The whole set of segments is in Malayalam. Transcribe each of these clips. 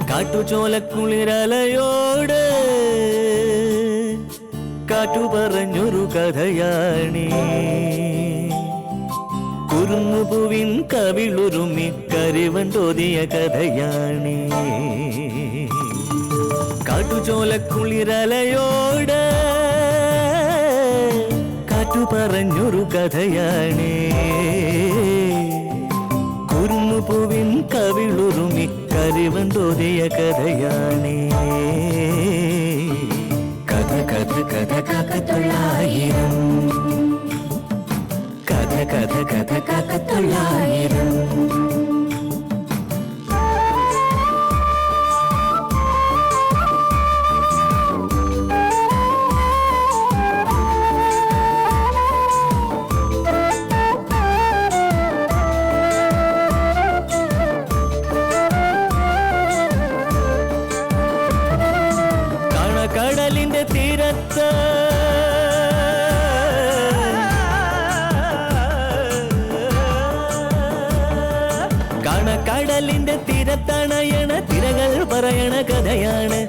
കാട്ടുചോലക്കുളിരലയോട് കാറ്റു പറഞ്ഞൊരു കഥയാണീ. കുറുങ്ങുപൂവിൻ കവിളുരുമി കരിവണ്ടോതിയ കഥയാണീ. കാട്ടുചോലക്കുളിരലയോട് കാറ്റു പറഞ്ഞൊരു കഥയാണീ. കുറുങ്ങുപൂവിൻ കവിളുരുമി കരിവണ്ടോതിയ കഥയാണീ. കഥ കഥ കഥ കാക്കത്തൊള്ളായിരം, കഥ കഥ കഥ കാക്കത്തൊള്ളായിരം. കടലിന്റെ തീരത്ത് കടലിന്റെ തീരത്തണയണ തിരകൾ പറയണ കഥയാണ്.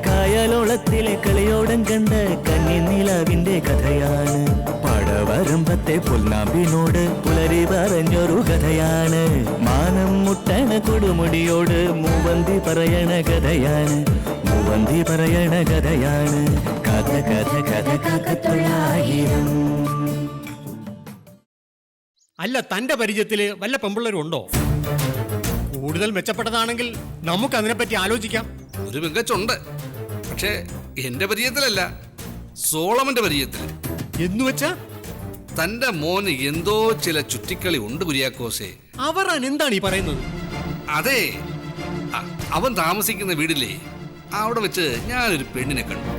കായലോളത്തിലെ കളിയോടം കണ്ട കന്നിനിലാവിന്റെ കഥയാണ്. പടവരമ്പത്തെ പുൽനാമ്പിനോട് പുലരി പറഞ്ഞൊരു കഥയാണ്. മാനം മുട്ടണ കൊടുമുടിയോട് മൂവന്തി പറയണ കഥയാണ്. മൂവന്തി പറയണ കഥയാണ്. കഥ കഥ കഥ കാക്കത്തൊള്ളായിരം. അല്ല, തന്റെ പരിചയത്തില് വല്ല പെമ്പിള്ളേരും ഉണ്ടോ? കൂടുതൽ മെച്ചപ്പെട്ടതാണെങ്കിൽ നമുക്ക് അതിനെപ്പറ്റി ആലോചിക്കാം. ഒരു മികച്ചുണ്ട്, പക്ഷേ എന്റെ പരിചയത്തിലല്ല, സോളമന്റെ പരിചയത്തിൽ. എന്നുവെച്ചാ തന്റെ മോന് എന്തോ ചില ചുറ്റിക്കളി ഉണ്ട് കുര്യാക്കോസേ. അവരാൻ എന്താണ് ഈ പറയുന്നത്? അതെ, അവൻ താമസിക്കുന്ന വീടില്ലേ, അവിടെ വെച്ച് ഞാനൊരു പെണ്ണിനെ കണ്ടു.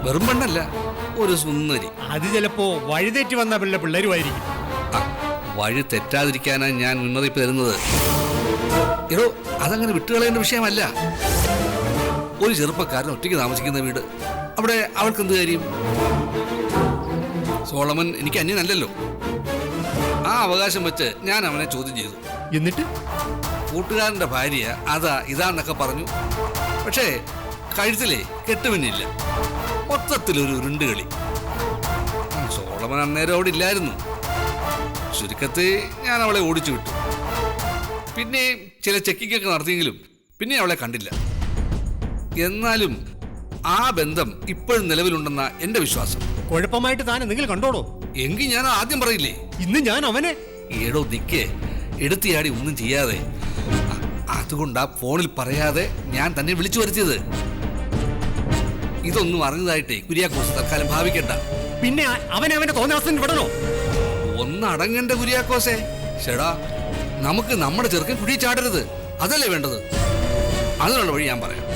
വെറും പെണ്ണല്ല, ഒരു സുന്ദരി. അത് ചിലപ്പോ വഴിതെറ്റി വന്ന പിള്ളേരുമായിരിക്കും. വഴി തെറ്റാതിരിക്കാനാണ് ഞാൻ മുന്നറിയിപ്പ് തരുന്നത്. എടോ, അതങ്ങനെ വിട്ടുകളയേണ്ട വിഷയമല്ല. ഒരു ചെറുപ്പക്കാരൻ ഒറ്റയ്ക്ക് താമസിക്കുന്ന വീട്, അവിടെ അവൾക്ക് എന്ത് കാര്യം? സോളമൻ എനിക്ക് അന്യനല്ലല്ലോ. ആ അവകാശം വെച്ച് ഞാൻ അവനെ ചോദ്യം ചെയ്തു. എന്നിട്ട് കൂട്ടുകാരന്റെ ഭാര്യ അതാ ഇതാന്നൊക്കെ പറഞ്ഞു. പക്ഷേ കഴുത്തിലെ കെട്ടുപിന്നില്ല. മൊത്തത്തിലൊരു ഉരുണ്ടുകളി. സോളമൻ അന്നേരം അവിടെ ഇല്ലായിരുന്നു. ചുരുക്കത്തിൽ ഞാൻ അവളെ ഓടിച്ചു വിട്ടു. പിന്നെ ചില ചെക്കിങ്ങൊക്കെ നടത്തിയെങ്കിലും പിന്നെ അവളെ കണ്ടില്ല. എന്നാലും ആ ബന്ധം ഇപ്പോഴും നിലവിലുണ്ടെന്ന എന്റെ വിശ്വാസം. കുഴപ്പമായിട്ട് താൻ എന്തെങ്കിലും കണ്ടോടോ? എങ്കിൽ ഞാൻ ആദ്യം പറയില്ലേ, ഇന്ന് ഞാൻ അവനെ ഏടോ നിക്ക്, എടുത്തിയാടി ഒന്നും ചെയ്യാതെ. അതുകൊണ്ടാ ഫോണിൽ പറയാതെ ഞാൻ തന്നെ വിളിച്ചു വരുത്തിയത്. ഇതൊന്നും അറിഞ്ഞതായിട്ടേ കുര്യാക്കോസ് തൽക്കാലം ഭാവിക്കണ്ട. പിന്നെ അവനെ തോന്നാസൻ വിടണോ? ഒന്നടങ്ങണ്ട കുര്യാക്കോസേ. ചേടാ, നമുക്ക് നമ്മുടെ ചെറുക്കൻ കുഴി ചാടരുത്, അതല്ലേ വേണ്ടത്. അതിനുള്ള വഴി ഞാൻ പറയാം.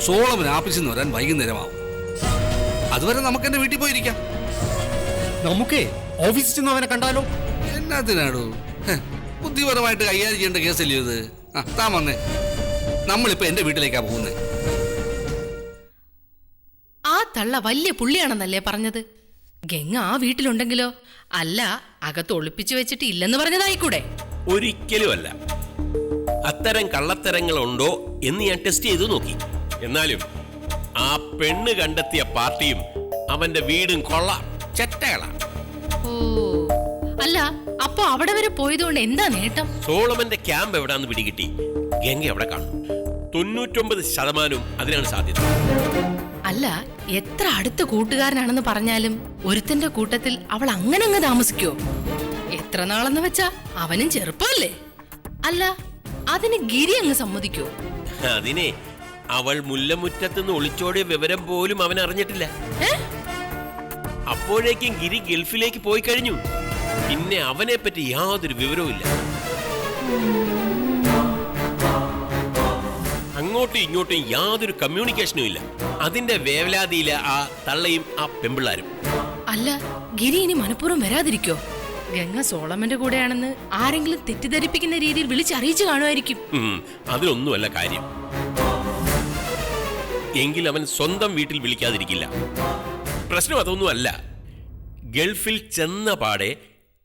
സോളമൻ ആഫീസിൽ നിന്ന് വരാൻ വൈകുന്നേരമാവും. അതുവരെ നമുക്ക് എന്റെ വീട്ടിൽ പോയിരിക്കാം. നമുക്ക് ഓഫീസിൽ നിന്ന് അവനെ കണ്ടാലോ? എന്നാത്തിനാടോ, ബുദ്ധിപരമായിട്ട് കൈകാര്യം ചെയ്യേണ്ട കേസല്ലേ ഇത്. താൻ വന്നേ, നമ്മളിപ്പോ എന്റെ വീട്ടിലേക്കാ പോകുന്നേ. ആ തള്ള വലിയ പുള്ളിയാണെന്നല്ലേ പറഞ്ഞത്? ഗംഗ ആ വീട്ടിലുണ്ടെങ്കിലോ? അല്ല, അകത്ത് ഒളിപ്പിച്ചു വെച്ചിട്ട് ഇല്ലെന്ന് പറഞ്ഞതായിക്കൂടെ? ഒരിക്കലുമല്ല. അത്തരം കള്ളത്തരങ്ങളുണ്ടോ എന്ന് ഞാൻ ടെസ്റ്റ് ചെയ്തു നോക്കി. എന്നാലും ആ പെണ്ണ് കണ്ടെത്തിയ പാർട്ടിയും അവന്റെ വീടും കൊള്ളാം, ചെറ്റകളാണ്. ഓ, അല്ല, അപ്പൊ അവിടെ വരെ പോയതുകൊണ്ട് എന്താ നേട്ടം? സോളമന്റെ ക്യാമ്പ് എവിടാന്ന് പിടികിട്ടി. ഗംഗ അവിടെ കാണും. 99% അതിനാണ് സാധ്യത. അല്ല, എത്ര അടുത്ത കൂട്ടുകാരനാണെന്ന് പറഞ്ഞാലും ഒരുത്തന്റെ കൂട്ടത്തിൽ അവൾ അങ്ങനെ അങ്ങ് താമസിക്കോ? എത്ര നാളെന്ന് വെച്ചാ അവനും ചെറുപ്പമല്ലേ? അല്ല, അതിന് ഗിരി അങ്ങ് സമ്മതിക്കോ? അതിനെ അവൾ മുല്ലമുറ്റത്തുനിന്ന് ഒളിച്ചോടിയ വിവരം പോലും അവൻ അറിഞ്ഞിട്ടില്ല. അപ്പോഴേക്കും ഗിരി ഗൾഫിലേക്ക് പോയി കഴിഞ്ഞു. പിന്നെ അവനെ പറ്റി യാതൊരു വിവരവും ഇല്ല. അങ്ങോട്ടും ഇങ്ങോട്ടും യാതൊരു കമ്മ്യൂണിക്കേഷനും ഇല്ല. അതിന്റെ വേവലാതിയില ആ തള്ളയും ആ പെമ്പിള്ളാരും. അല്ല, ഗിരി ഇനി മനഃപൂർവ്വം വരാതിരിക്കോ? ഗംഗ സോളമന്റെ കൂടെയാണെന്ന് ആരെങ്കിലും തെറ്റിദ്ധരിപ്പിക്കുന്ന രീതിയിൽ വിളിച്ചറിയിച്ചു കാണുമായിരിക്കും. അതിലൊന്നുമല്ല കാര്യം. എങ്കിൽ അവൻ സ്വന്തം വീട്ടിൽ വിളിക്കാതിരിക്കില്ല. പ്രശ്നം അതൊന്നുമല്ല. ഗൾഫിൽ ചെന്ന പാടെ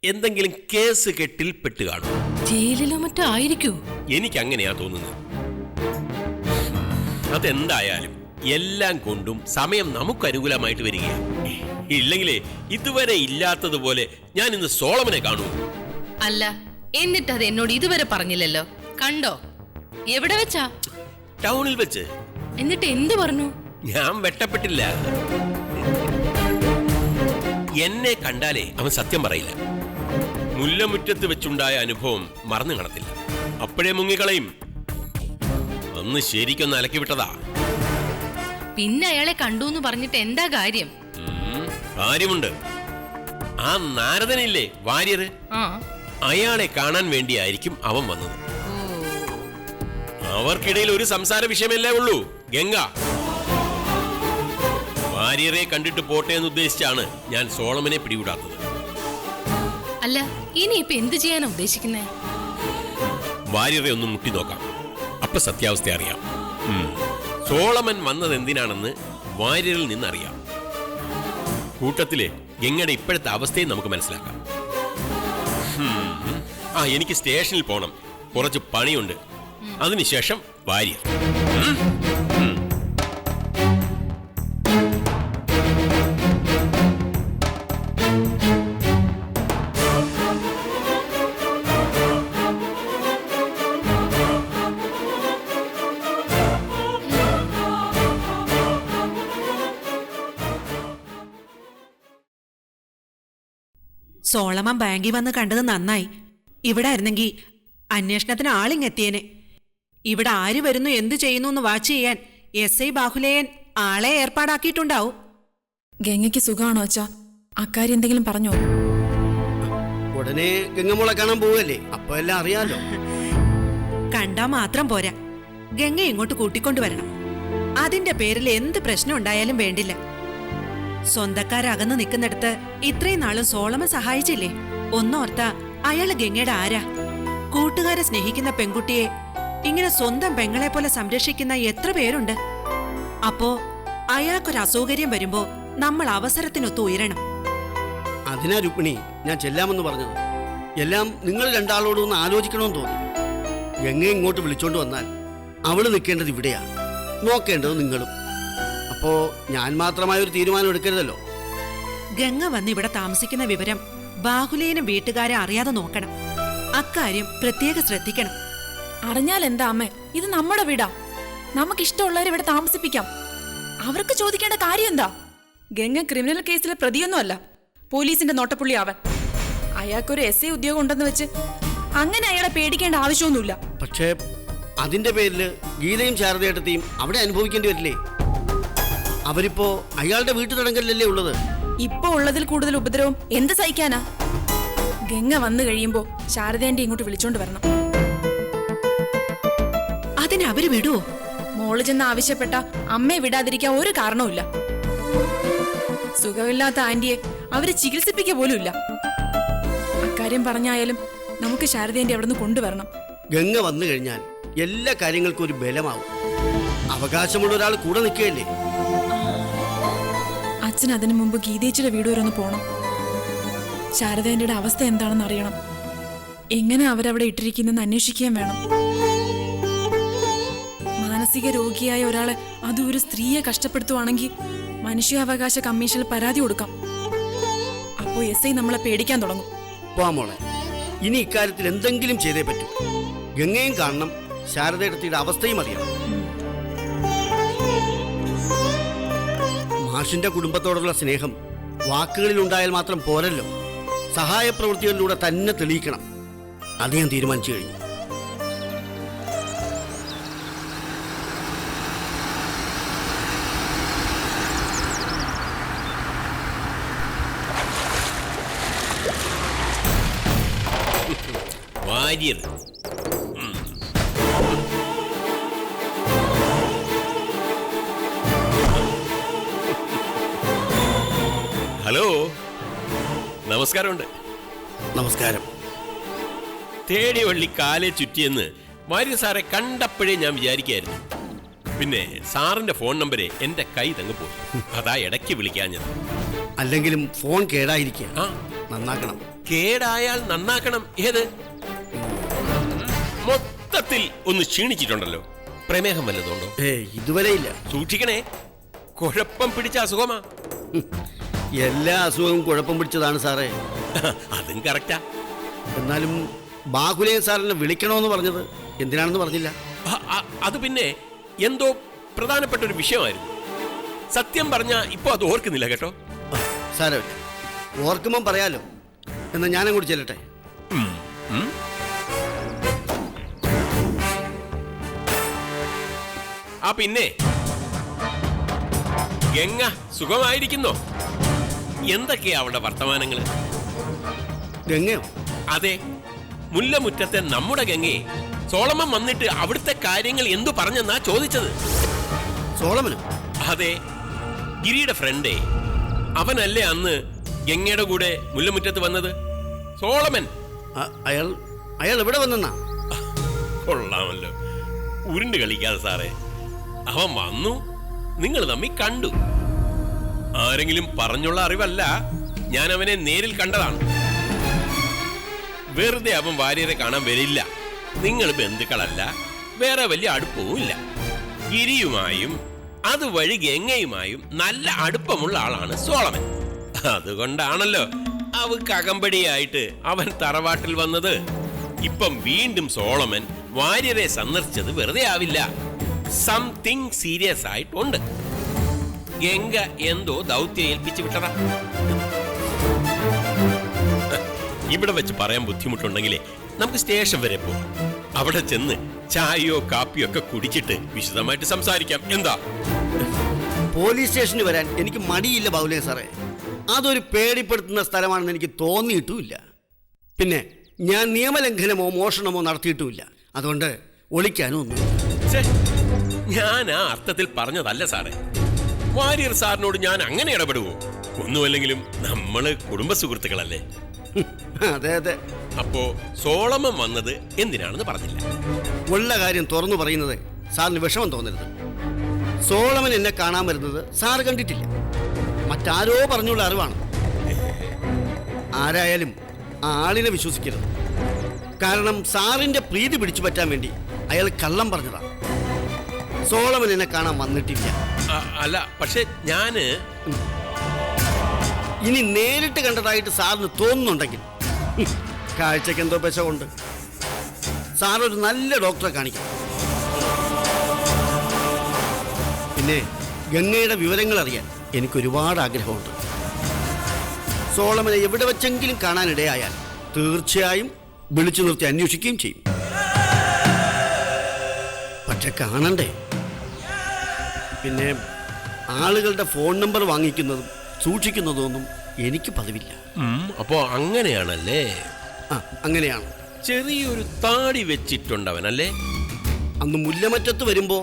എന്തെങ്കിലും കേസ് കെട്ടിൽ പെട്ട് കാണും. ജയിലിലോ മറ്റോ ആയിരിക്കൂ. എനിക്കങ്ങനെയാ തോന്നുന്നത്. അതെന്തായാലും എല്ലാം കൊണ്ടും സമയം നമുക്ക് അനുകൂലമായിട്ട് വരികയാണ്. ഇല്ലെങ്കിലേ ഇതുവരെ ഇല്ലാത്തതുപോലെ ഞാൻ ഇന്ന് സോളമനെ കാണൂ. അല്ല, എന്നിട്ട് അത് എന്നോട് ഇതുവരെ പറഞ്ഞില്ലല്ലോ. കണ്ടോ? എവിടെ വെച്ചാ? ടൗണിൽ വെച്ച്. എന്നിട്ട് എന്ത് പറഞ്ഞു? ഞാൻ വെട്ടപ്പെട്ടില്ല. എന്നെ കണ്ടാലേ അവൻ സത്യം പറയില്ല. മുല്ലമുറ്റത്ത് വെച്ചുണ്ടായ അനുഭവം മറന്നു കാണത്തില്ല. അപ്പോഴേ മുങ്ങിക്കളയും. അന്ന് ശരിക്കൊന്ന് അലക്കി വിട്ടതാ. പിന്നെ അയാളെ കണ്ടു പറഞ്ഞിട്ട് എന്താ കാര്യം? കാര്യമുണ്ട്. ആ നാരദനില്ലേ, വാര്യർ, അയാളെ കാണാൻ വേണ്ടിയായിരിക്കും അവൻ വന്നത്. അവർക്കിടയിൽ ഒരു സംസാര വിഷയമല്ലേ ഉള്ളൂ, ഗംഗ. വാര്യരെ കണ്ടിട്ട് പോട്ടെ എന്ന് ഉദ്ദേശിച്ചാണ് ഞാൻ സോളമനെ പിടികൂടാത്തത്. അല്ല, ഇനിയിപ്പൊ എന്ത് ചെയ്യാനാ ഉദ്ദേശിക്കുന്നേ? വാര്യരെ ഒന്ന് മുട്ടി നോക്കാം, അപ്പൊ സത്യാവസ്ഥ അറിയാം. സോളമൻ വന്നത് എന്തിനാണെന്ന് വാര്യരിൽ നിന്നറിയാം. കൂട്ടത്തില് ഗംഗയുടെ ഇപ്പോഴത്തെ അവസ്ഥയും നമുക്ക് മനസ്സിലാക്കാം. എനിക്ക് സ്റ്റേഷനിൽ പോണം, കുറച്ച് പണിയുണ്ട്. അതിനുശേഷം വാര്യർ. സോളമൻ ബാങ്കിൽ വന്ന് കണ്ടത് നന്നായി. ഇവിടെ ആയിരുന്നെങ്കിൽ അന്വേഷണത്തിന് ആളിങ്ങെത്തിയേനെ. ഇവിടെ ആര് വരുന്നു, എന്തു ചെയ്യുന്നു എന്ന് വാച്ച് ചെയ്യാൻ SI ബാഹുലേയൻ ആളെ ഏർപ്പാടാക്കിയിട്ടുണ്ടാവും. ഗംഗയ്ക്ക് സുഖാണോ അച്ഛാ? അക്കാര്യം എന്തെങ്കിലും പറഞ്ഞോ? ഉടനെ ഗംഗമോളെ കാണാൻ പോവല്ലേ, അപ്പൊ എല്ലാം അറിയാലോ. കണ്ടാ മാത്രം പോരാ, ഗംഗ ഇങ്ങോട്ട് കൂട്ടിക്കൊണ്ടുവരണം. അതിന്റെ പേരിൽ എന്ത് പ്രശ്നം ഉണ്ടായാലും വേണ്ടില്ല. സ്വന്തക്കാരകന്ന് നിൽക്കുന്നിടത്ത് ഇത്രയും നാളും സോളമൻ സഹായിച്ചില്ലേ? ഒന്നോർത്ത അയാള് ഗംഗയുടെ ആരാ? കൂട്ടുകാരെ സ്നേഹിക്കുന്ന പെൺകുട്ടിയെ ഇങ്ങനെ സ്വന്തം പെങ്ങളെ പോലെ സംരക്ഷിക്കുന്ന എത്ര പേരുണ്ട്? അപ്പോ അയാൾക്കൊരു അസൗകര്യം വരുമ്പോ നമ്മൾ അവസരത്തിനൊത്ത് ഉയരണം. അതിനാ രുക്മിണി ഞാൻ ചെല്ലാമെന്ന് പറഞ്ഞത്. എല്ലാം നിങ്ങൾ രണ്ടാളോടും ഒന്ന് ആലോചിക്കണമെന്ന് തോന്നി. ഗംഗ ഇങ്ങോട്ട് വിളിച്ചോണ്ട് വന്നാൽ അവള് നിൽക്കേണ്ടത് ഇവിടെയാ, നോക്കേണ്ടത് നിങ്ങളും. അപ്പോ ഞാൻ മാത്രമായ ഒരു തീരുമാനം എടുക്കരുതല്ലോ. ഗംഗ വന്ന് ഇവിടെ താമസിക്കുന്ന വിവരം ബാഹുലേനും വീട്ടുകാരെ അറിയാതെ നോക്കണം. അക്കാര്യം പ്രത്യേകം ശ്രദ്ധിക്കണം. അറിഞ്ഞാൽ എന്താ അമ്മേ, ഇത് നമ്മുടെ വീടാ. നമുക്കിഷ്ടമുള്ളവരെ ഇവിടെ താമസിപ്പിക്കാം. അവർക്ക് ചോദിക്കേണ്ട കാര്യം എന്താ? ഗംഗ ക്രിമിനൽ കേസിലെ പ്രതിയൊന്നുമല്ല, പോലീസിന്റെ നോട്ടപ്പുള്ളി ആവാൻ. അയാൾക്കൊരു SI ഉദ്യോഗം ഉണ്ടെന്ന് വെച്ച് അങ്ങനെ അയാളെ പേടിക്കേണ്ട ആവശ്യമൊന്നുമില്ല. പക്ഷേ അതിന്റെ പേരില് ഗീതയും ശാരദയേട്ടത്തെയും അവിടെ അനുഭവിക്കേണ്ടി വരില്ലേ? അവരിപ്പോ അയാളുടെ വീട്ടുതടങ്കലിലല്ലേ ഉള്ളത്. ഇപ്പൊ ഉള്ളതിൽ കൂടുതൽ ഉപദ്രവം എന്ത് സഹിക്കാനാ? ഗംഗ വന്നു കഴിയുമ്പോ ശാരദേന്റെ ഇങ്ങോട്ട് വിളിച്ചോണ്ട് വരണം. അതിനവര് വിടുവോ? മോള് ചെന്ന് ആവശ്യപ്പെട്ട അമ്മയെ വിടാതിരിക്കാൻ ഒരു കാരണവുമില്ല. സുഖമില്ലാത്ത ആന്റിയെ അവര് ചികിത്സിപ്പിക്കുക പോലുമില്ല. അക്കാര്യം പറഞ്ഞായാലും നമുക്ക് ശാരദേന്റെ അവിടെ നിന്ന് കൊണ്ടുവരണം. ഗംഗ വന്നു കഴിഞ്ഞാൽ എല്ലാ കാര്യങ്ങൾക്കും ഒരു ബലമാവും. അവകാശമുള്ള ഒരാൾ കൂടെ നിൽക്കുകയല്ലേ. അച്ഛൻ അതിനു മുമ്പ് ഗീതേച്ചിയുടെ വീട് വരെ ഒന്ന് പോണം. ശാരദേന്റെ അവസ്ഥ എന്താണെന്ന് അറിയണം. എങ്ങനെ അവരവിടെ ഇട്ടിരിക്കുന്നെന്ന് അന്വേഷിക്കുകയും വേണം. മാനസിക രോഗിയായ ഒരാളെ അത് ഒരു സ്ത്രീയെ കഷ്ടപ്പെടുത്തുവാണെങ്കിൽ മനുഷ്യാവകാശ കമ്മീഷനിൽ പരാതി കൊടുക്കാം. അപ്പോ SI നമ്മളെ പേടിക്കാൻ തുടങ്ങും. പോമോളെ, ഇനി ഇക്കാര്യത്തിൽ എന്തെങ്കിലും ചെയ്തേ പറ്റൂ. ഗംഗയും കാണണം, ശാരദയുടെ അവസ്ഥയും അറിയണം. മാഷിന്റെ കുടുംബത്തോടുള്ള സ്നേഹം വാക്കുകളിൽ ഉണ്ടായാൽ മാത്രം പോരല്ലോ, സഹായ പ്രവൃത്തികളിലൂടെ തന്നെ തെളിയിക്കണം. അത് ഞാൻ തീരുമാനിച്ചു കഴിഞ്ഞു. വാര്യർ. ഹലോ, നമസ്കാരമുണ്ട്. നമസ്കാരം. തേടിവള്ളി കാലെ ചുറ്റിയെന്ന് വാര്യർ സാറെ കണ്ടപ്പോഴേ ഞാൻ വിചാരിക്കായിരുന്നു. പിന്നെ സാറിന്റെ ഫോൺ നമ്പര് എന്റെ കൈ തങ്ങ് പോയി. അതാ ഇടയ്ക്ക് വിളിക്കാഞ്ഞത്. അല്ലെങ്കിലും ഫോൺ കേടായിരിക്കുക. ആ, നന്നാക്കണം. കേടായാൽ നന്നാക്കണം. ഏത് മൊത്തത്തിൽ ഒന്ന് ക്ഷീണിച്ചിട്ടുണ്ടല്ലോ. പ്രമേഹം വല്ലതുണ്ടോ? ഇതുവരെ ഇല്ല. സൂക്ഷിക്കണേ, കുഴപ്പം പിടിച്ച അസുഖമാ. എല്ലാ അസുഖവും കുഴപ്പം പിടിച്ചതാണ് സാറേ. അതും കറക്റ്റാ. എന്നാലും ബാഹുലേൻ സാറിനെ വിളിക്കണമെന്ന് പറഞ്ഞത് എന്തിനാണെന്ന് പറഞ്ഞില്ല. അത് പിന്നെ എന്തോ പ്രധാനപ്പെട്ട ഒരു വിഷയമായിരുന്നു. സത്യം പറഞ്ഞ ഇപ്പൊ അത് ഓർക്കുന്നില്ല കേട്ടോ. സാരമില്ല, ഓർക്കുമ്പം പറയാലോ. എന്നാ ഞാനും കൂടി ചെല്ലട്ടെ. ആ പിന്നെ ഗംഗ സുഖമായിരിക്കുന്നോ? എന്തൊക്കെയാ അവളുടെ വർത്തമാനങ്ങള്? ഗംഗയോ? അതെ, മുല്ലമുറ്റത്തെ നമ്മുടെ ഗംഗയെ സോളമൻ വന്നിട്ട് അവിടുത്തെ കാര്യങ്ങൾ എന്തു പറഞ്ഞെന്നാ ചോദിച്ചത്. സോളമനോ? അതെ, ഗിരിയുടെ ഫ്രണ്ടേ. അവനല്ലേ അന്ന് ഗംഗയുടെ കൂടെ മുല്ലമുറ്റത്ത് വന്നത്? സോളമൻ. അയാൾ എവിടെ വന്നെന്നാ? കൊള്ളാമല്ലോ, ഉരുണ്ട് കളിക്കാതെ സാറേ. അവൻ വന്നു, നിങ്ങൾ തമ്മിൽ കണ്ടു. ആരെങ്കിലും പറഞ്ഞുള്ള അറിവല്ല, ഞാൻ അവനെ നേരിൽ കണ്ടതാണ്. വെറുതെ അവൻ വാര്യരെ കാണാൻ വരില്ല. നിങ്ങൾ ബന്ധുക്കളല്ല, വേറെ വലിയ അടുപ്പവും ഇല്ല. ഗിരിയുമായും അതുവഴി ഗംഗയുമായും നല്ല അടുപ്പമുള്ള ആളാണ് സോളമൻ. അതുകൊണ്ടാണല്ലോ അവക്ക് അകമ്പടിയായിട്ട് അവൻ തറവാട്ടിൽ വന്നത്. ഇപ്പം വീണ്ടും സോളമൻ വാര്യരെ സന്ദർശിച്ചത് വെറുതെ ആവില്ല. സംതിങ് സീരിയസ് ആയിട്ടുണ്ട്. ഗംഗ എന്തോ ദൗത്യം ഏൽപ്പിച്ചു വിട്ടതാ. ഇവിടെ വെച്ച് പറയാൻ ബുദ്ധിമുട്ടുണ്ടെങ്കിലേ നമുക്ക് സ്റ്റേഷൻ വരെ പോകാം. അവിടെ ചെന്ന് ചായയോ കാപ്പിയോ ഒക്കെ കുടിച്ചിട്ട് വിശദമായിട്ട് സംസാരിക്കാം. എന്താ? പോലീസ് സ്റ്റേഷനിൽ വരാൻ എനിക്ക് മടിയില്ല ബാഹുലേ സാറേ. അതൊരു പേടിപ്പെടുത്തുന്ന സ്ഥലമാണെന്ന് എനിക്ക് തോന്നിയിട്ടുമില്ല. പിന്നെ ഞാൻ നിയമലംഘനമോ മോഷണമോ നടത്തിയിട്ടുമില്ല. അതുകൊണ്ട് ഒളിക്കാനോ ഒന്നും. ഞാൻ ആ അർത്ഥത്തിൽ പറഞ്ഞതല്ല സാറേ. വാര്യർ സാറിനോട് ഞാൻ അങ്ങനെ ഇടപെടുവോ? ഒന്നുമല്ലെങ്കിലും നമ്മള് കുടുംബ സുഹൃത്തുക്കളല്ലേ? അതെ അതെ. അപ്പോ സോളമൻ വന്നത് എന്തിനാണെന്ന് പറഞ്ഞില്ല. ഉള്ള കാര്യം തുറന്നു പറയുന്നത് സാറിന് വിഷമം തോന്നരുത്. സോളമൻ എന്നെ കാണാൻ വരുന്നത് സാറ് കണ്ടിട്ടില്ല. മറ്റാരോ പറഞ്ഞുള്ള അറിവാണ്. ആരായാലും ആ ആളിനെ വിശ്വസിക്കരുത്. കാരണം സാറിന്റെ പ്രീതി പിടിച്ചു പറ്റാൻ വേണ്ടി അയാൾ കള്ളം പറഞ്ഞതാണ്. സോളമൻ എന്നെ കാണാൻ വന്നിട്ടില്ല. അല്ല, പക്ഷെ ഞാന് ഇനി നേരിട്ട് കണ്ടതായിട്ട് സാറിന് തോന്നുന്നുണ്ടെങ്കിൽ കാഴ്ചക്ക് എന്തോ പെശകൊണ്ട് സാറൊരു നല്ല ഡോക്ടറെ കാണിക്കണം. പിന്നെ ഗംഗയുടെ വിവരങ്ങൾ അറിയാൻ എനിക്കൊരുപാട് ആഗ്രഹമുണ്ട്. സോളമനെ എവിടെ വെച്ചെങ്കിലും കാണാനിടയായാൽ തീർച്ചയായും വിളിച്ചു നിർത്തി അന്വേഷിക്കുകയും ചെയ്യും. പക്ഷെ കാണണ്ടേ? പിന്നെ ആളുകളുടെ ഫോൺ നമ്പർ വാങ്ങിക്കുന്നതും സൂക്ഷിക്കുന്നതൊന്നും എനിക്ക് പതിവില്ല. അപ്പോ അങ്ങനെയാണല്ലേ? അങ്ങനെയാണ്. ചെറിയൊരു താടി വെച്ചിട്ടുണ്ടവനല്ലേ? അന്ന് മുല്ലമറ്റത്ത് വരുമ്പോ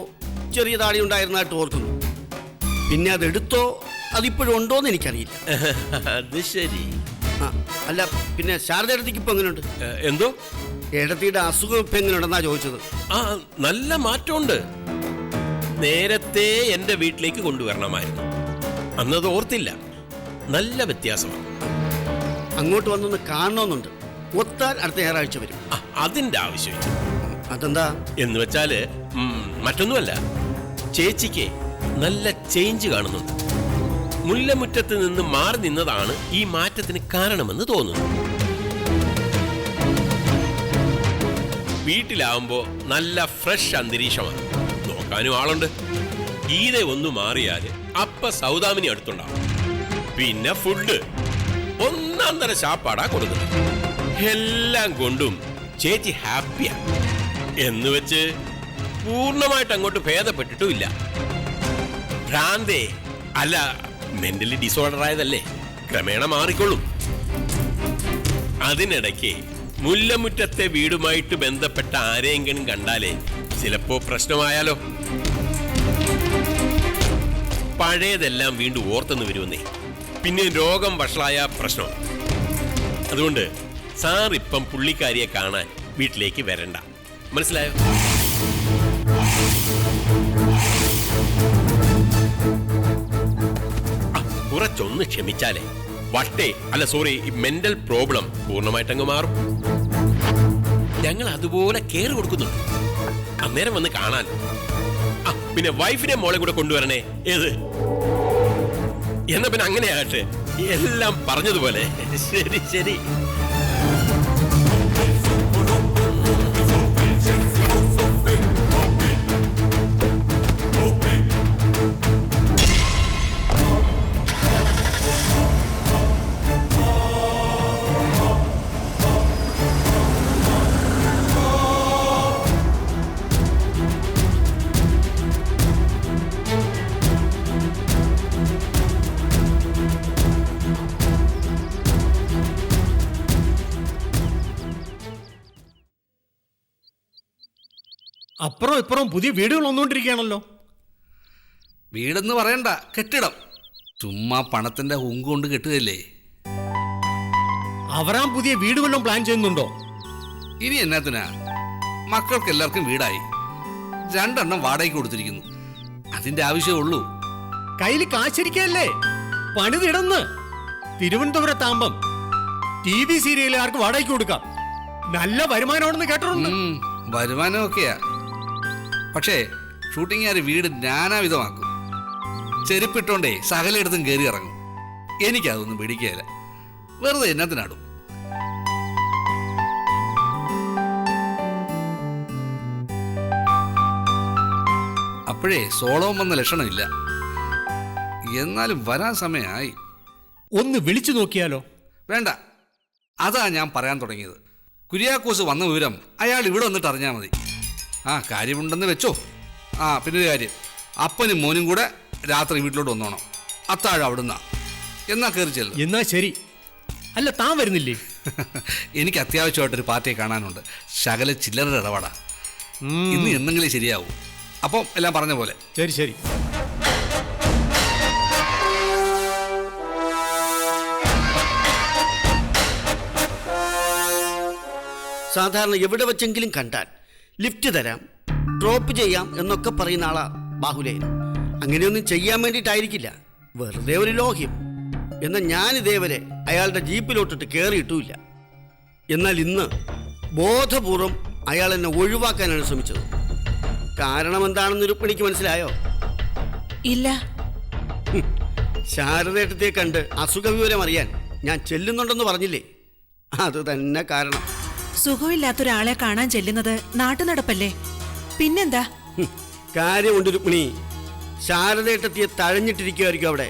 ചെറിയ താടി ഉണ്ടായിരുന്നായിട്ട് ഓർക്കുന്നു. പിന്നെ അതെടുത്തോ അതിപ്പോഴും ഉണ്ടോന്ന് എനിക്കറിയില്ല. അത് ശരി. അല്ല, പിന്നെ ശാരദയിടത്തേക്ക് ഇപ്പൊ എങ്ങനെയുണ്ട്? എന്തോ ഇടത്തിയുടെ അസുഖം ഇപ്പൊ എങ്ങനെയുണ്ടെന്നാ ചോദിച്ചത്. നല്ല മാറ്റമുണ്ട്. നേരത്തെ എന്റെ വീട്ടിലേക്ക് കൊണ്ടുവരണമായിരുന്നു. അന്നത് ഓർത്തില്ല. നല്ല വ്യത്യാസമാണ്. അങ്ങോട്ട് വന്നൊന്ന് കാണണമെന്നുണ്ട്. ഒത്താൽ അടുത്ത ഞായറാഴ്ച വരും. അതിന്റെ ആവശ്യമില്ല. അതെന്താ എന്ന് വെച്ചാല് മറ്റൊന്നുമല്ല, ചേച്ചിക്ക് നല്ല ചേഞ്ച് കാണുന്നുണ്ട്. മുല്ലമുറ്റത്ത് നിന്ന് മാറി നിന്നതാണ് ഈ മാറ്റത്തിന് കാരണമെന്ന് തോന്നുന്നു. വീട്ടിലാവുമ്പോ നല്ല ഫ്രഷ് അന്തരീക്ഷമാണ്. നോക്കാനും ആളുണ്ട്. ഗീത ഒന്ന് മാറിയാല് അപ്പ സൗദാമിനി അടുത്തുണ്ടാവും. പിന്നെ ഫുഡ് ഒന്നാം തരം ശാപ്പാടാ കൊടുക്കുന്നത്. എല്ലാം കൊണ്ടും ചേച്ചി ഹാപ്പിയാ. എന്ന് വെച്ച് പൂർണ്ണമായിട്ട് അങ്ങോട്ട് ഭേദപ്പെട്ടിട്ടുമില്ല. ഭ്രാന്തേ അല്ല, മെന്റലി ഡിസോർഡർ ആയതല്ലേ, ക്രമേണ മാറിക്കൊള്ളും. അതിനിടയ്ക്ക് മുല്ലമുറ്റത്തെ വീടുമായിട്ട് ബന്ധപ്പെട്ട ആരെയെങ്കിലും കണ്ടാലേ ചിലപ്പോ പ്രശ്നമായാലോ. പഴയതെല്ലാം വീണ്ടും ഓർത്തെന്ന് വരുമെന്നേ. പിന്നെ രോഗം വഷളായ പ്രശ്നം. അതുകൊണ്ട് സാർ ഇപ്പം പുള്ളിക്കാരിയെ കാണാൻ വീട്ടിലേക്ക് വരണ്ട. മനസ്സിലായോ? കുറച്ചൊന്ന് ക്ഷമിച്ചാലേ വട്ടേ അല്ല സോറി ഈ മെന്റൽ പ്രോബ്ലം പൂർണ്ണമായിട്ടങ്ങ് മാറും. ഞങ്ങൾ അതുപോലെ കെയർ കൊടുക്കുന്നുണ്ട്. അന്നേരം വന്ന് കാണാൻ. ആ പിന്നെ വൈഫിനെ മോളെ കൂടെ കൊണ്ടുവരണേ. ഏത് എന്നാ പിന്നെ അങ്ങനെയാകട്ടെ. എല്ലാം പറഞ്ഞതുപോലെ. ശരി ശരി. അപ്പുറം ഇപ്പുറം പുതിയ വീടുകൾ വന്നുകൊണ്ടിരിക്കുകയാണല്ലോ. വീടെന്ന് പറയണ്ട, കെട്ടിടം. ചുമ്മാ പണത്തിന്റെ ഹുങ്ക് കൊണ്ട് കെട്ടുകയല്ലേ. അവരാൻ പുതിയ വീട് വല്ലതും പ്ലാൻ ചെയ്യുന്നുണ്ടോ? ഇനി എന്നാത്തിനാ? മക്കൾക്ക് എല്ലാവർക്കും വീടായി. 2 എണ്ണം വാടകയ്ക്ക് കൊടുത്തിരിക്കുന്നു. അതിന്റെ ആവശ്യമേ ഉള്ളൂ. കയ്യിൽ കാശിരിക്കല്ലേ, പണിതിടന്ന്. തിരുവനന്തപുരത്താകുമ്പം TV സീരിയലുകാർക്ക് വാടകയ്ക്ക് കൊടുക്കാം. നല്ല വരുമാനമാണെന്ന് കേട്ടിട്ടുണ്ട്. വരുമാനമൊക്കെയാ. പക്ഷേ ഷൂട്ടിങ്ങുകാർ വീട് നാനാവിധമാക്കും. ചെരുപ്പിട്ടോണ്ടേ സകലയിടത്തും കയറി ഇറങ്ങും. എനിക്കതൊന്നും പിടിക്കുകയില്ല. വെറുതെ എന്നത്തിനാടും. അപ്പോഴേ സോളവും വന്ന ലക്ഷണമില്ല. എന്നാലും വരാൻ സമയമായി. ഒന്ന് വിളിച്ചു നോക്കിയാലോ? വേണ്ട, അതാ ഞാൻ പറയാൻ തുടങ്ങിയത്. കുര്യാക്കോസ് വന്ന വിവരം അയാൾ ഇവിടെ വന്നിട്ട് അറിഞ്ഞാൽ മതി. കാര്യമുണ്ടെന്ന് വെച്ചോ. പിന്നൊരു കാര്യം, അപ്പനും മോനും കൂടെ രാത്രി വീട്ടിലോട്ട് വന്നോണം. അത്താഴം അവിടുന്ന. എന്നാ കയറി ചെല്ലും. എന്നാ ശരി. അല്ല, താൻ വരുന്നില്ലേ? എനിക്ക് അത്യാവശ്യമായിട്ടൊരു പാർട്ടിയെ കാണാനുണ്ട്. ശകല ചില്ലറ ഇടപാടാ. ഇന്ന് എന്തെങ്കിലും ശരിയാവും. അപ്പം എല്ലാം പറഞ്ഞ പോലെ. ശരി ശരി. സാധാരണ എവിടെ വെച്ചെങ്കിലും കണ്ടാൽ ലിഫ്റ്റ് തരാം, ഡ്രോപ്പ് ചെയ്യാം എന്നൊക്കെ പറയുന്ന ആളാ ബാഹുലേയൻ. അങ്ങനെയൊന്നും ചെയ്യാൻ വേണ്ടിയിട്ടായിരിക്കില്ല, വെറുതെ ഒരു ലോഹ്യം. എന്നാൽ ഞാൻ ഇതേവരെ അയാളുടെ ജീപ്പിലോട്ടിട്ട് കയറിയിട്ടുമില്ല. എന്നാൽ ഇന്ന് ബോധപൂർവം അയാൾ എന്നെ ഒഴിവാക്കാനാണ് ശ്രമിച്ചത്. കാരണം എന്താണെന്ന് രുക്മിണിക്ക് മനസ്സിലായോ? ഇല്ല. ശാരദേട്ടത്തെ കണ്ട് അസുഖവിവരം അറിയാൻ ഞാൻ ചെല്ലുന്നുണ്ടെന്ന് പറഞ്ഞില്ലേ, അത് തന്നെ കാരണം. സുഖമില്ലാത്തൊരാളെ കാണാൻ ചെല്ലുന്നത് നാട്ടുനടപ്പല്ലേ, പിന്നെന്താ? കാര്യമുണ്ട് രുക്മിണി. ശാരദേട്ടത്തിയെ തഴഞ്ഞിട്ടിരിക്കുമായിരിക്കും അവിടെ.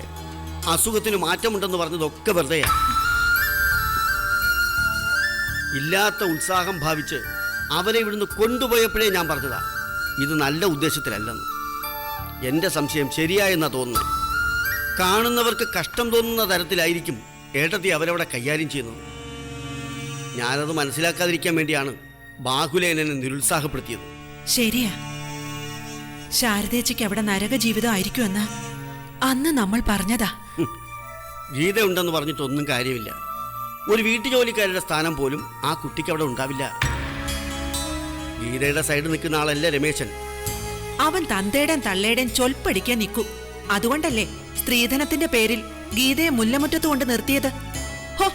അസുഖത്തിന് മാറ്റമുണ്ടെന്ന് പറഞ്ഞതൊക്കെ വെറുതെയാ. ഇല്ലാത്ത ഉത്സാഹം ഭാവിച്ച് അവരെ ഇവിടുന്ന് കൊണ്ടുപോയപ്പോഴേ ഞാൻ പറഞ്ഞതാ, ഇത് നല്ല ഉദ്ദേശത്തിലല്ലെന്ന്. എൻ്റെ സംശയം ശരിയായെന്നാ തോന്നുന്നത്. കാണുന്നവർക്ക് കഷ്ടം തോന്നുന്ന തരത്തിലായിരിക്കും ഏട്ടത്തി അവരവിടെ കൈകാര്യം ചെയ്യുന്നത്. ഞാനത് മനസ്സിലാക്കാതിരിക്കാൻ വേണ്ടിയാണ് ബാഹുലേയൻ എന്നെ നിരുത്സാഹപ്പെടുത്തിയത്. ശരിയാ, ശാരദേച്ചിക്ക് അവിടെ നരക ജീവിതം ആയിരിക്കുമെന്ന് അന്ന് നമ്മൾ പറഞ്ഞതാ. ഗീത ഉണ്ടെന്ന് പറഞ്ഞിട്ടൊന്നും കാര്യമില്ല. ഒരു വീട്ടുജോലിക്കാരുടെ സ്ഥാനം പോലും ആ കുട്ടിക്ക് അവിടെ ഉണ്ടാവില്ല. ഗീതയുടെ സൈഡ് നിൽക്കുന്ന ആളല്ല രമേശൻ. അവൻ തന്തേടേം തള്ളേടേം ചൊൽപ്പടിക്കാൻ നിൽക്കും. അതുകൊണ്ടല്ലേ സ്ത്രീധനത്തിന്റെ പേരിൽ ഗീതയെ മുല്ലമുറ്റത്ത് കൊണ്ട് നിർത്തിയത്. ഹോ,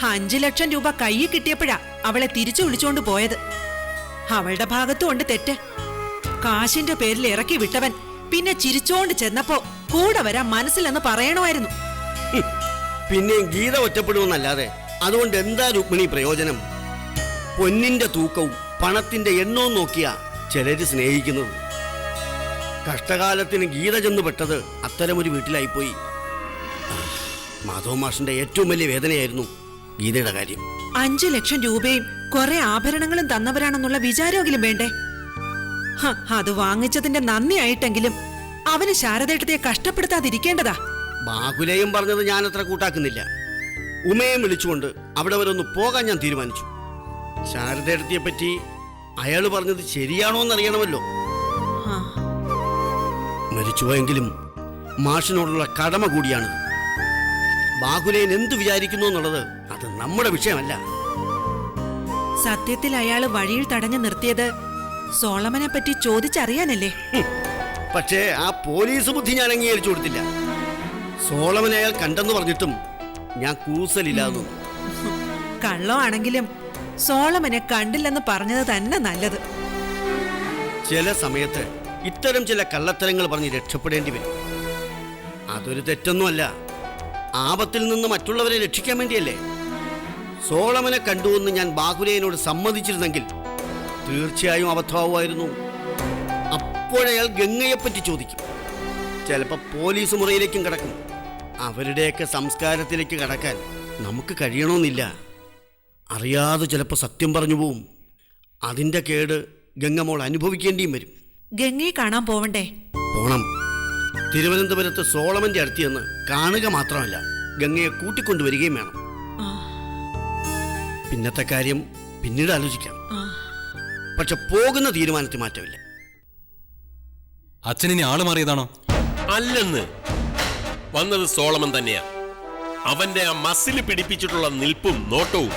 5 ലക്ഷം രൂപ കയ്യിൽ കിട്ടിയപ്പോഴാ അവളെ തിരിച്ചു വിളിച്ചുകൊണ്ട് പോയത്. അവളുടെ ഭാഗത്തുകൊണ്ട് തെറ്റ്. കാശിന്റെ പേരിൽ ഇറക്കി വിട്ടവൻ പിന്നെ ചിരിച്ചോണ്ട് ചെന്നപ്പോ കൂടെ വരാൻ മനസ്സിലെന്ന് പറയണമായിരുന്നു. പിന്നെയും ഗീത ഒറ്റപ്പെടുമെന്നല്ലാതെ അതുകൊണ്ട് എന്താ രുക്മിണി പ്രയോജനം? പൊന്നിന്റെ തൂക്കവും പണത്തിന്റെ എണ്ണവും നോക്കിയാ ചിലര് സ്നേഹിക്കുന്നത്. കഷ്ടകാലത്തിന് ഗീത ചെന്ന് പെട്ടത് അത്തരമൊരു വീട്ടിലായിപ്പോയി. മാധവ മാഷിന്റെ ഏറ്റവും വലിയ വേദനയായിരുന്നു ഗീതയുടെ കാര്യം. 5 ലക്ഷം രൂപയും കുറെ ആഭരണങ്ങളും തന്നവരാണെന്നുള്ള വിചാരമെങ്കിലും വേണ്ടേ? അത് വാങ്ങിച്ചതിന്റെ നന്ദിയായിട്ടെങ്കിലും അവന് ശാരദേട്ടത്തെ കഷ്ടപ്പെടുത്താതിരിക്കേണ്ടതാ. ബാഹുലേയം പറഞ്ഞത് ഞാൻ അത്ര കൂട്ടാക്കുന്നില്ല. ഉമയും വിളിച്ചുകൊണ്ട് അവിടെ വരെ ഒന്ന് പോകാൻ ഞാൻ തീരുമാനിച്ചു. ശാരദേട്ടത്തിയെ പറ്റി അയാൾ പറഞ്ഞത് ശരിയാണോ എന്നറിയണമല്ലോ. മരിച്ചുപോയെങ്കിലും മാഷിനോടുള്ള കടമ കൂടിയാണിത്. ബാഹുലേയൻ എന്തു വിചാരിക്കുന്നു എന്നുള്ളത് അത് നമ്മുടെ വിഷയമല്ല. സത്യത്തിൽ അയാള് വഴിയിൽ തടഞ്ഞു നിർത്തിയത് സോളമനെ പറ്റി ചോദിച്ചറിയാനല്ലേ? പക്ഷേ ആ പോലീസ് ബുദ്ധി ഞാൻ അംഗീകരിച്ചു കൊടുത്തില്ല. സോളമനെ അയാൾ കണ്ടെന്ന് പറഞ്ഞിട്ടും ഞാൻ കൂസലില്ലാന്നു. കള്ളമാണെങ്കിലും സോളമനെ കണ്ടില്ലെന്ന് പറഞ്ഞത് തന്നെ നല്ലത്. ചില സമയത്ത് ഇത്തരം ചില കള്ളത്തരങ്ങൾ പറഞ്ഞ് രക്ഷപ്പെടേണ്ടി വരും. അതൊരു തെറ്റൊന്നുമല്ല. ആപത്തിൽ നിന്ന് മറ്റുള്ളവരെ രക്ഷിക്കാൻ വേണ്ടിയല്ലേ. സോളമനെ കണ്ടുവെന്ന് ഞാൻ ബാഹുലേയനോട് സമ്മതിച്ചിരുന്നെങ്കിൽ തീർച്ചയായും അബദ്ധമാവുമായിരുന്നു. അപ്പോഴയാൾ ഗംഗയെപ്പറ്റി ചോദിക്കും. ചിലപ്പോൾ പോലീസ് മുറിയിലേക്കും കടക്കും. അവരുടെയൊക്കെ സംസ്കാരത്തിലേക്ക് കടക്കാൻ നമുക്ക് കഴിയണമെന്നില്ല. അറിയാതെ ചിലപ്പോൾ സത്യം പറഞ്ഞു പോവും. അതിൻ്റെ കേട് ഗംഗമോൾ അനുഭവിക്കേണ്ടിയും വരും. ഗംഗയെ കാണാൻ പോവണ്ടേ? പോണം. തിരുവനന്തപുരത്ത് സോളമന്റെ അടുത്ത് ചെന്ന് കാണുക മാത്രമല്ല, ഗംഗയെ കൂട്ടിക്കൊണ്ടുവരികയും വേണം. പിന്നത്തെ കാര്യം പിന്നീട് ആലോചിക്കാം. പക്ഷെ പോകുന്ന തീരുമാനത്തിൽ മാറ്റമില്ല. അച്ഛനിനി ആള് മാറിയതാണോ? അല്ലെന്ന്, വന്നത് സോളമൻ തന്നെയാ. അവന്റെ ആ മസിൽ പിടിപ്പിച്ചിട്ടുള്ള നിൽപ്പും നോട്ടവും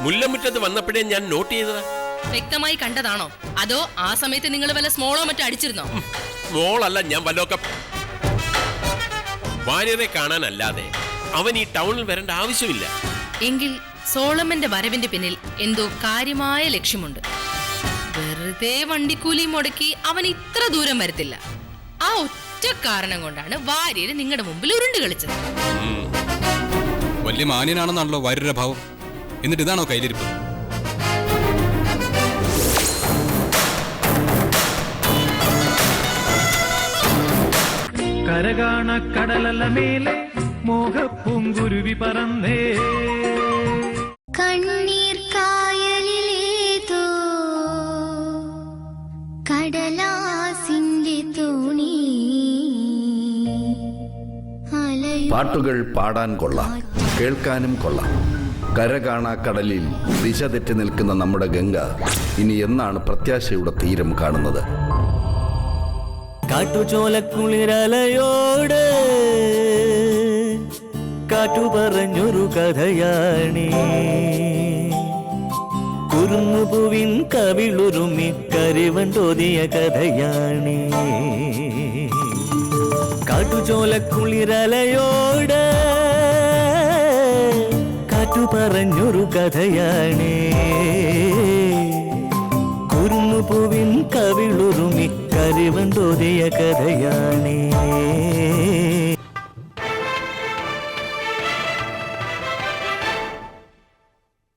മുല്ലമുറ്റത്ത് വന്നപ്പോഴേ ഞാൻ നോട്ട് ചെയ്തതാ. വ്യക്തമായി കണ്ടതാണോ അതോ ആ സമയത്ത് നിങ്ങൾ വല്ല സ്മോളോ മറ്റോ അടിച്ചിരുന്നോ? മോളല്ല, ഞാൻ വല്ലതൊക്കെ. ഭാര്യരെ കാണാനല്ലാതെ അവൻ ഈ ടൗണിൽ വരേണ്ട ആവശ്യമില്ല. എങ്കിൽ സോളമന്റെ വരവിന്റെ പിന്നിൽ എന്തോ കാര്യമായ ലക്ഷ്യമുണ്ട്. വെറുതെ വണ്ടിക്കൂലി മുടക്കി അവൻ ഇത്ര ദൂരം വരത്തില്ല. ആ ഒറ്റ കാരണം കൊണ്ടാണ് വാര്യര് നിങ്ങളുടെ മുമ്പിൽ ഉരുണ്ട് കളിച്ചത്. വലിയ മാന്യനാണെന്നാണല്ലോ വാര്യരുടെ ഭാവം. എന്നിട്ട് ഇതാണോ കയ്യിലിരിപ്പ്? കരകാണ കടലല മേലെ മോഹപ്പൂങ്കുരുവി പറന്നേ. കണ്ണീർ കായലിലേതോ കടലാസിന്റെ തോണി. പാട്ടുകൾ പാടാൻ കൊള്ളാം, കേൾക്കാനും കൊള്ളാം. കരകാണാ കടലിൽ ദിശ തെറ്റി നിൽക്കുന്ന നമ്മുടെ ഗംഗ ഇനി എന്നാണ് പ്രത്യാശയുടെ തീരം കാണുന്നത്? കാട്ടുചോലക്കുളിരലയോട് കാറ്റു പറഞ്ഞൊരു കഥയാണേ. കുരുന്നുപൂവിൻ കവിളുരുമി കരിവണ്ടോതിയ കഥയാണേ. കാട്ടുചോലക്കുളിരലയോട് കാറ്റു പറഞ്ഞൊരു കഥയാണേ. കുരുന്നുപൂവിൻ കവിളുരുമി കരിവണ്ടോതിയ കഥയാണേ.